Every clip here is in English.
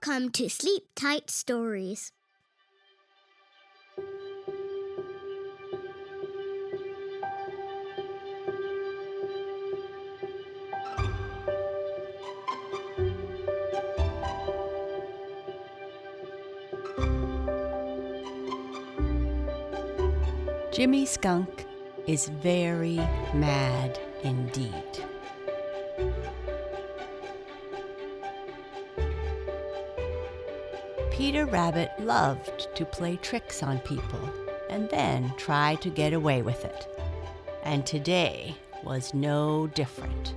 Welcome to Sleep Tight Stories. Jimmy Skunk is very mad indeed. Peter Rabbit loved to play tricks on people and then try to get away with it. And today was no different.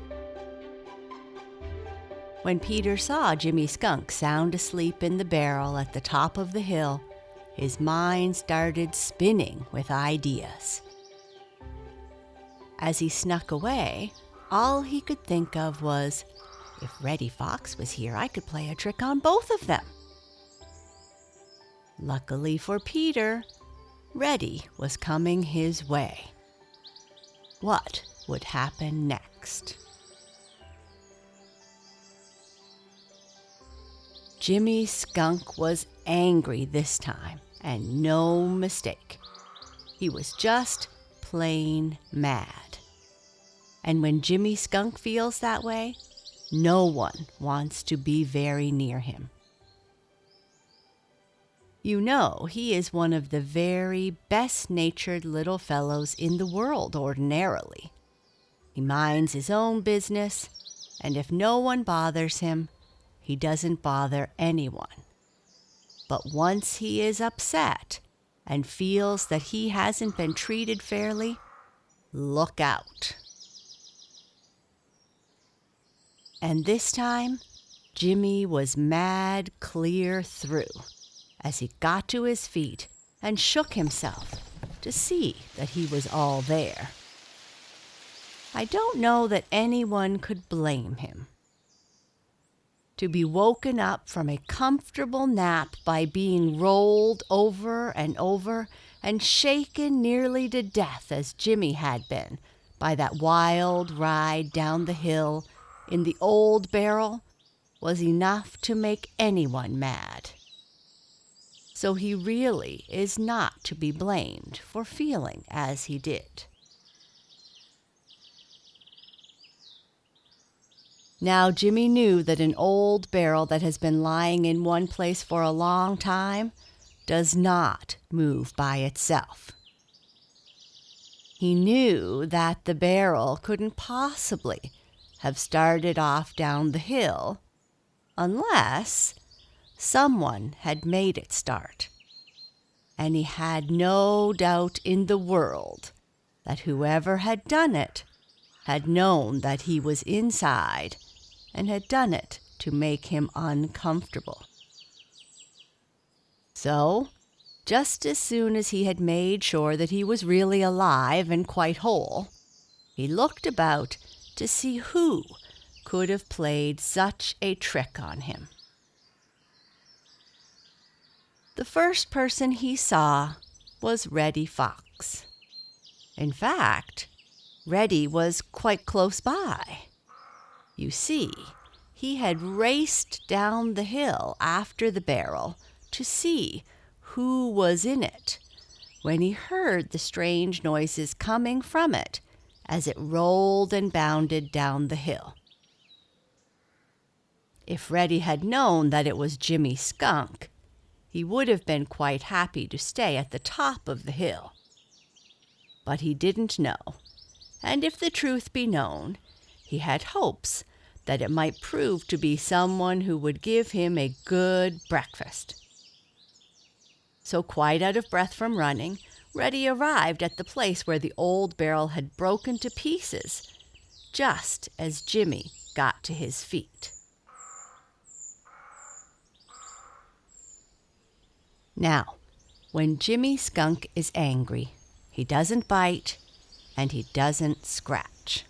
When Peter saw Jimmy Skunk sound asleep in the barrel at the top of the hill, his mind started spinning with ideas. As he snuck away, all he could think of was, if Reddy Fox was here, I could play a trick on both of them. Luckily for Peter, Reddy was coming his way. What would happen next? Jimmy Skunk was angry this time, and no mistake. He was just plain mad. And when Jimmy Skunk feels that way, no one wants to be very near him. You know, he is one of the very best-natured little fellows in the world ordinarily. He minds his own business, and if no one bothers him, he doesn't bother anyone. But once he is upset and feels that he hasn't been treated fairly, look out. And this time, Jimmy was mad clear through as he got to his feet and shook himself to see that he was all there. I don't know that anyone could blame him. To be woken up from a comfortable nap by being rolled over and shaken nearly to death as Jimmy had been by that wild ride down the hill in the old barrel was enough to make anyone mad. So he really is not to be blamed for feeling as he did. Now Jimmy knew that an old barrel that has been lying in one place for a long time does not move by itself. He knew that the barrel couldn't possibly have started off down the hill unless someone had made it start. And he had no doubt in the world that whoever had done it had known that he was inside and had done it to make him uncomfortable. So, just as soon as he had made sure that he was really alive and quite whole, he looked about to see who could have played such a trick on him. The first person he saw was Reddy Fox. In fact, Reddy was quite close by. You see, he had raced down the hill after the barrel to see who was in it when he heard the strange noises coming from it as it rolled and bounded down the hill. If Reddy had known that it was Jimmy Skunk, he would have been quite happy to stay at the top of the hill. But he didn't know, and if the truth be known, he had hopes that it might prove to be someone who would give him a good breakfast. So quite out of breath from running, Reddy arrived at the place where the old barrel had broken to pieces, just as Jimmy got to his feet. Now, when Jimmy Skunk is angry, he doesn't bite and he doesn't scratch.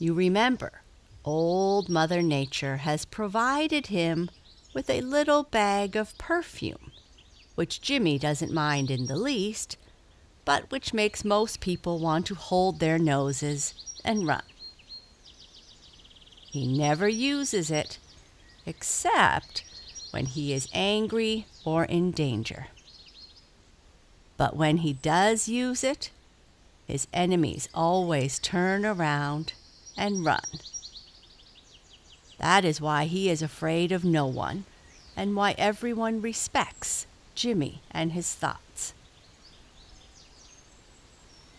You remember, Old Mother Nature has provided him with a little bag of perfume, which Jimmy doesn't mind in the least, but which makes most people want to hold their noses and run. He never uses it, except when he is angry or in danger. But when he does use it, his enemies always turn around and run. That is why he is afraid of no one, and why everyone respects Jimmy and his thoughts.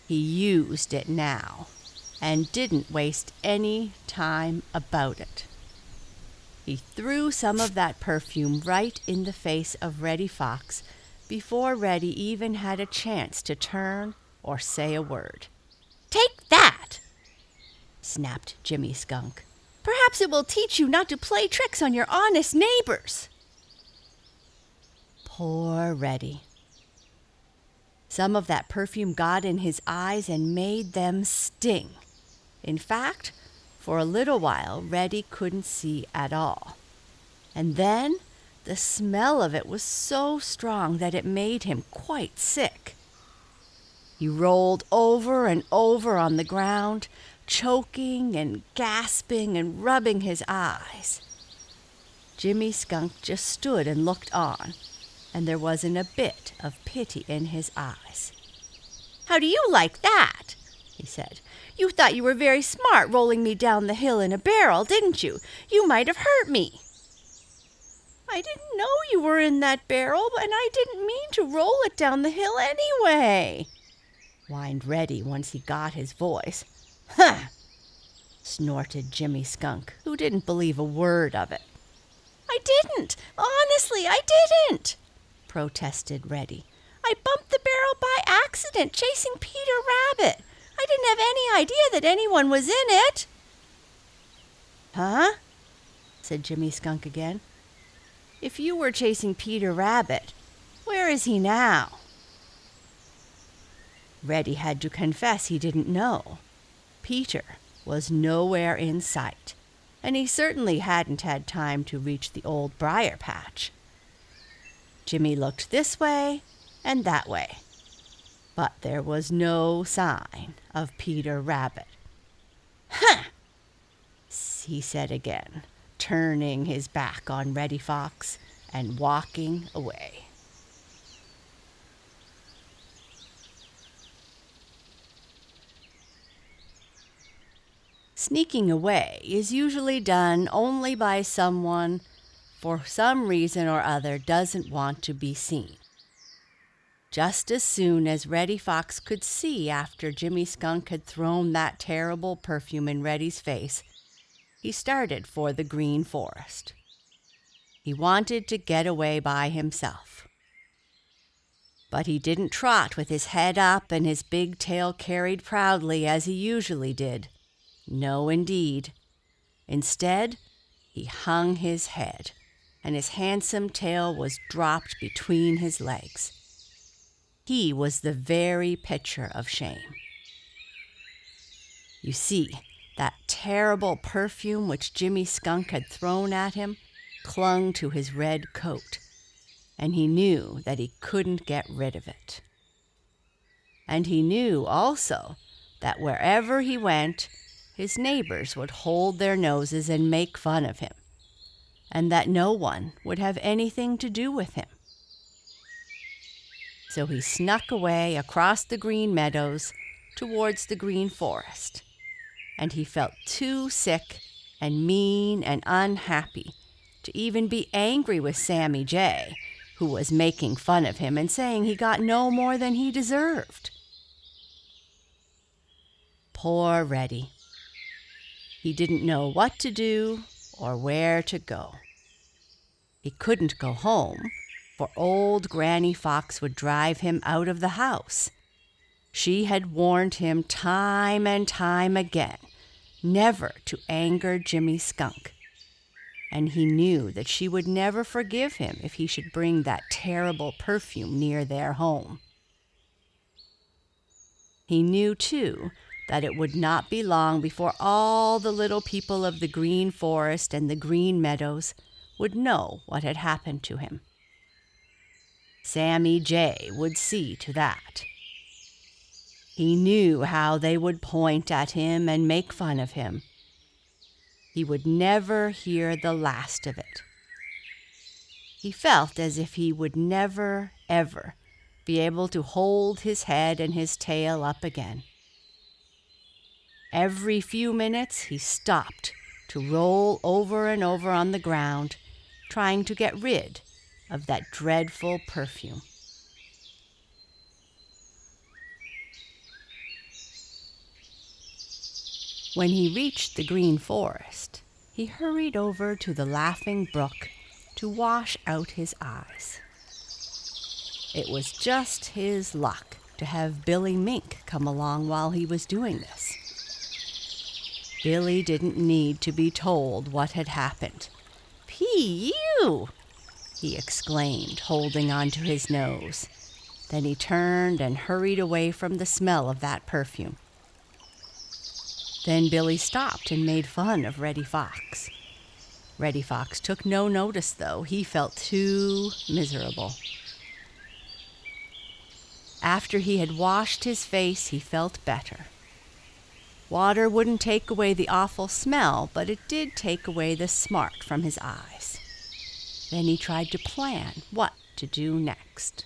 He used it now, and didn't waste any time about it. He threw some of that perfume right in the face of Reddy Fox before Reddy even had a chance to turn or say a word. "Take that!" snapped Jimmy Skunk. "Perhaps it will teach you not to play tricks on your honest neighbors." Poor Reddy. Some of that perfume got in his eyes and made them sting. In fact, for a little while, Reddy couldn't see at all. And then the smell of it was so strong that it made him quite sick. He rolled over and over on the ground, choking and gasping and rubbing his eyes. Jimmy Skunk just stood and looked on, and there wasn't a bit of pity in his eyes. "How do you like that?" he said. "You thought you were very smart rolling me down the hill in a barrel, didn't you? You might have hurt me." "I didn't know you were in that barrel, and I didn't mean to roll it down the hill anyway," whined Reddy once he got his voice. "Huh!" snorted Jimmy Skunk, who didn't believe a word of it. "I didn't! Honestly, I didn't!" protested Reddy. "I bumped the barrel by accident chasing Peter Rabbit. I didn't have any idea that anyone was in it." "Huh?" said Jimmy Skunk again. "If you were chasing Peter Rabbit, where is he now?" Reddy had to confess he didn't know. Peter was nowhere in sight, and he certainly hadn't had time to reach the old briar patch. Jimmy looked this way and that way, but there was no sign of Peter Rabbit. "Huh!" he said again, turning his back on Reddy Fox and walking away. Sneaking away is usually done only by someone for some reason or other doesn't want to be seen. Just as soon as Reddy Fox could see after Jimmy Skunk had thrown that terrible perfume in Reddy's face, he started for the Green Forest. He wanted to get away by himself. But he didn't trot with his head up and his big tail carried proudly as he usually did. No, indeed. Instead, he hung his head, and his handsome tail was dropped between his legs. He was the very picture of shame. You see, that terrible perfume which Jimmy Skunk had thrown at him clung to his red coat, and he knew that he couldn't get rid of it. And he knew also that wherever he went, his neighbors would hold their noses and make fun of him, and that no one would have anything to do with him. So he snuck away across the green meadows towards the Green Forest, and he felt too sick and mean and unhappy to even be angry with Sammy Jay, who was making fun of him and saying he got no more than he deserved. Poor Reddy. He didn't know what to do or where to go. He couldn't go home, for old Granny Fox would drive him out of the house. She had warned him time and time again never to anger Jimmy Skunk, and he knew that she would never forgive him if he should bring that terrible perfume near their home. He knew, too, that it would not be long before all the little people of the Green Forest and the Green Meadows would know what had happened to him. Sammy Jay would see to that. He knew how they would point at him and make fun of him. He would never hear the last of it. He felt as if he would never, ever be able to hold his head and his tail up again. Every few minutes he stopped to roll over and over on the ground, trying to get rid of that dreadful perfume. When he reached the green forest, he hurried over to the laughing brook to wash out his eyes. It was just his luck to have Billy Mink come along while he was doing this. Billy didn't need to be told what had happened. "Phew!" he exclaimed, holding onto his nose. Then he turned and hurried away from the smell of that perfume. Then Billy stopped and made fun of Reddy Fox. Reddy Fox took no notice, though. He felt too miserable. After he had washed his face, he felt better. Water wouldn't take away the awful smell, but it did take away the smart from his eyes. Then he tried to plan what to do next.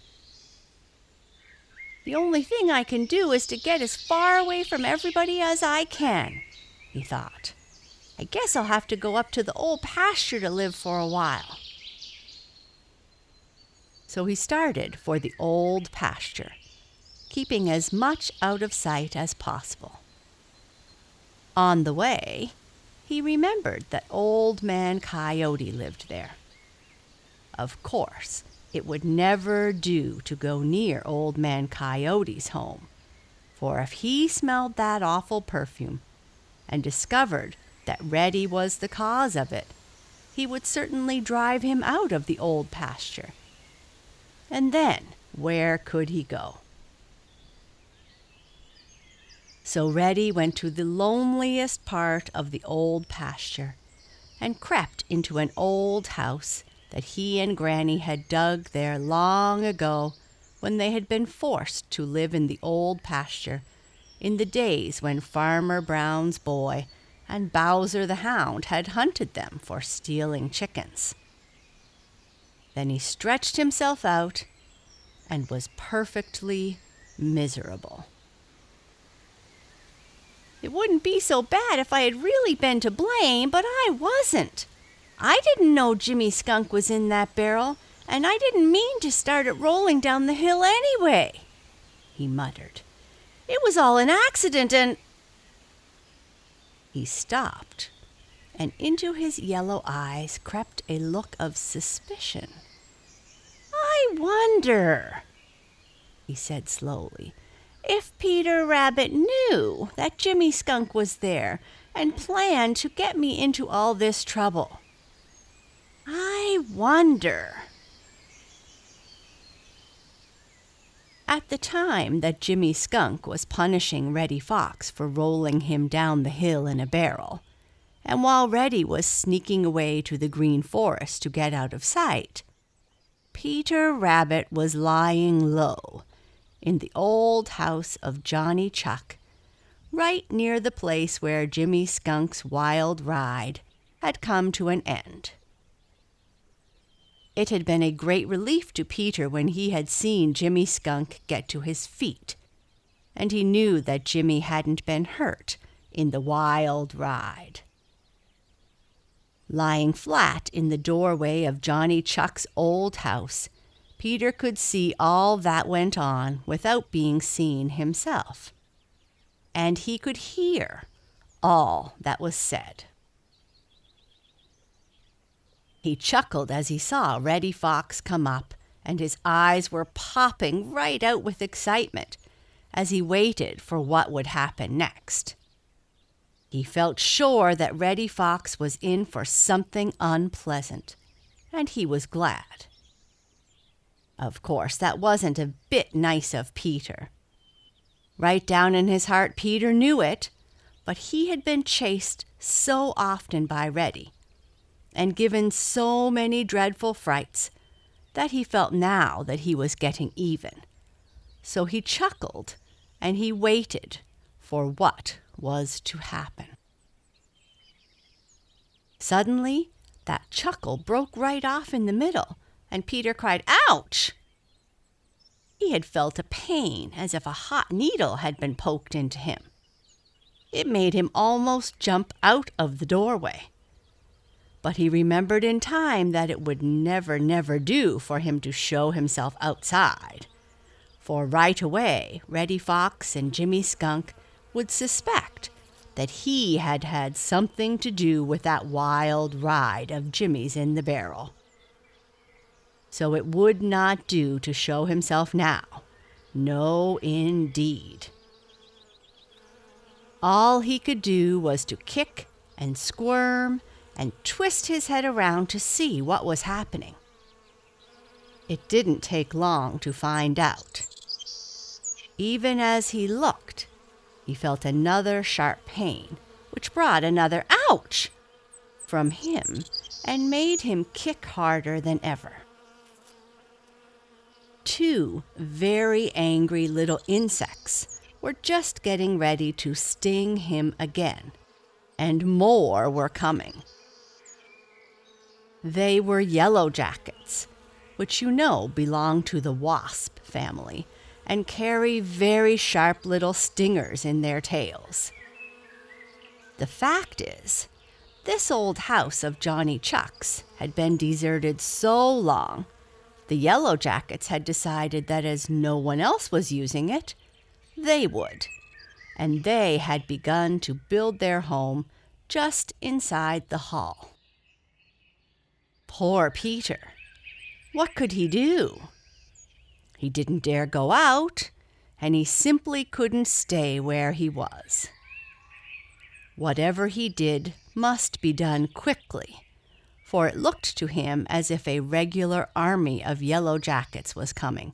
"The only thing I can do is to get as far away from everybody as I can," he thought. "I guess I'll have to go up to the old pasture to live for a while." So he started for the old pasture, keeping as much out of sight as possible. On the way, he remembered that Old Man Coyote lived there. Of course, it would never do to go near Old Man Coyote's home, for if he smelled that awful perfume and discovered that Reddy was the cause of it, he would certainly drive him out of the old pasture. And then, where could he go? So Reddy went to the loneliest part of the old pasture and crept into an old house that he and Granny had dug there long ago when they had been forced to live in the old pasture in the days when Farmer Brown's boy and Bowser the Hound had hunted them for stealing chickens. Then he stretched himself out and was perfectly miserable. "It wouldn't be so bad if I had really been to blame, but I wasn't. I didn't know Jimmy Skunk was in that barrel, and I didn't mean to start it rolling down the hill anyway," he muttered. "It was all an accident and—" He stopped, and into his yellow eyes crept a look of suspicion. "I wonder," he said slowly, "if Peter Rabbit knew that Jimmy Skunk was there and planned to get me into all this trouble. I wonder." At the time that Jimmy Skunk was punishing Reddy Fox for rolling him down the hill in a barrel, and while Reddy was sneaking away to the Green Forest to get out of sight, Peter Rabbit was lying low in the old house of Johnny Chuck, right near the place where Jimmy Skunk's wild ride had come to an end. It had been a great relief to Peter when he had seen Jimmy Skunk get to his feet, and he knew that Jimmy hadn't been hurt in the wild ride. Lying flat in the doorway of Johnny Chuck's old house, Peter could see all that went on without being seen himself. And he could hear all that was said. He chuckled as he saw Reddy Fox come up, and his eyes were popping right out with excitement as he waited for what would happen next. He felt sure that Reddy Fox was in for something unpleasant, and he was glad. Of course, that wasn't a bit nice of Peter. Right down in his heart, Peter knew it, but he had been chased so often by Reddy and given so many dreadful frights that he felt now that he was getting even. So he chuckled and he waited for what was to happen. Suddenly, that chuckle broke right off in the middle, and Peter cried, "Ouch!" He had felt a pain as if a hot needle had been poked into him. It made him almost jump out of the doorway. But he remembered in time that it would never do for him to show himself outside. For right away, Reddy Fox and Jimmy Skunk would suspect that he had had something to do with that wild ride of Jimmy's in the barrel. So it would not do to show himself now. No, indeed. All he could do was to kick and squirm and twist his head around to see what was happening. It didn't take long to find out. Even as he looked, he felt another sharp pain, which brought another "ouch" from him and made him kick harder than ever. Two very angry little insects were just getting ready to sting him again, and more were coming. They were yellow jackets, which you know belong to the wasp family and carry very sharp little stingers in their tails. The fact is, this old house of Johnny Chuck's had been deserted so long, the yellow jackets had decided that as no one else was using it, they would, and they had begun to build their home just inside the hall. Poor Peter. What could he do? He didn't dare go out, and he simply couldn't stay where he was. Whatever he did must be done quickly, for it looked to him as if a regular army of yellow jackets was coming,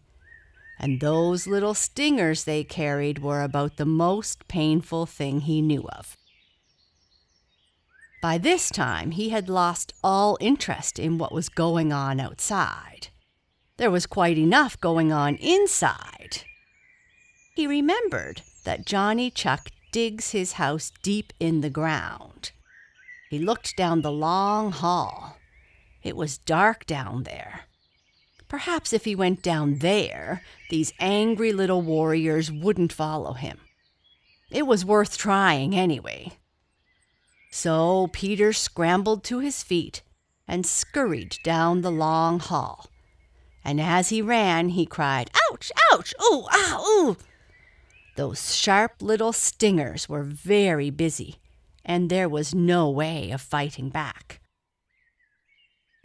and those little stingers they carried were about the most painful thing he knew of. By this time, he had lost all interest in what was going on outside. There was quite enough going on inside. He remembered that Johnny Chuck digs his house deep in the ground. He looked down the long hall. It was dark down there. Perhaps if he went down there, these angry little warriors wouldn't follow him. It was worth trying anyway. So Peter scrambled to his feet and scurried down the long hall. And as he ran, he cried, "Ouch! Ouch! Ooh! Ah! Ooh!" Those sharp little stingers were very busy, and there was no way of fighting back.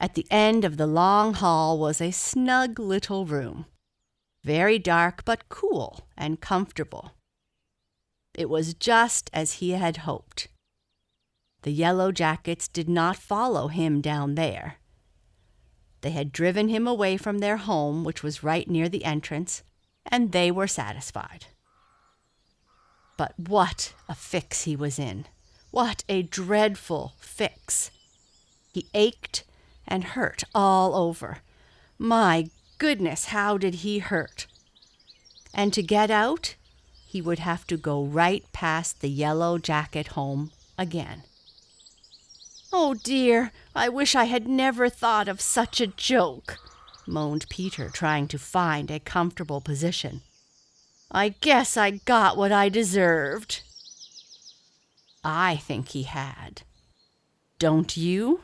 At the end of the long hall was a snug little room, very dark but cool and comfortable. It was just as he had hoped. The yellow jackets did not follow him down there. They had driven him away from their home, which was right near the entrance, and they were satisfied. But what a fix he was in! What a dreadful fix! He ached and hurt all over. My goodness, how did he hurt? And to get out, he would have to go right past the yellow jacket home again. "Oh dear, I wish I had never thought of such a joke," moaned Peter, trying to find a comfortable position. "I guess I got what I deserved." I think he had. Don't you?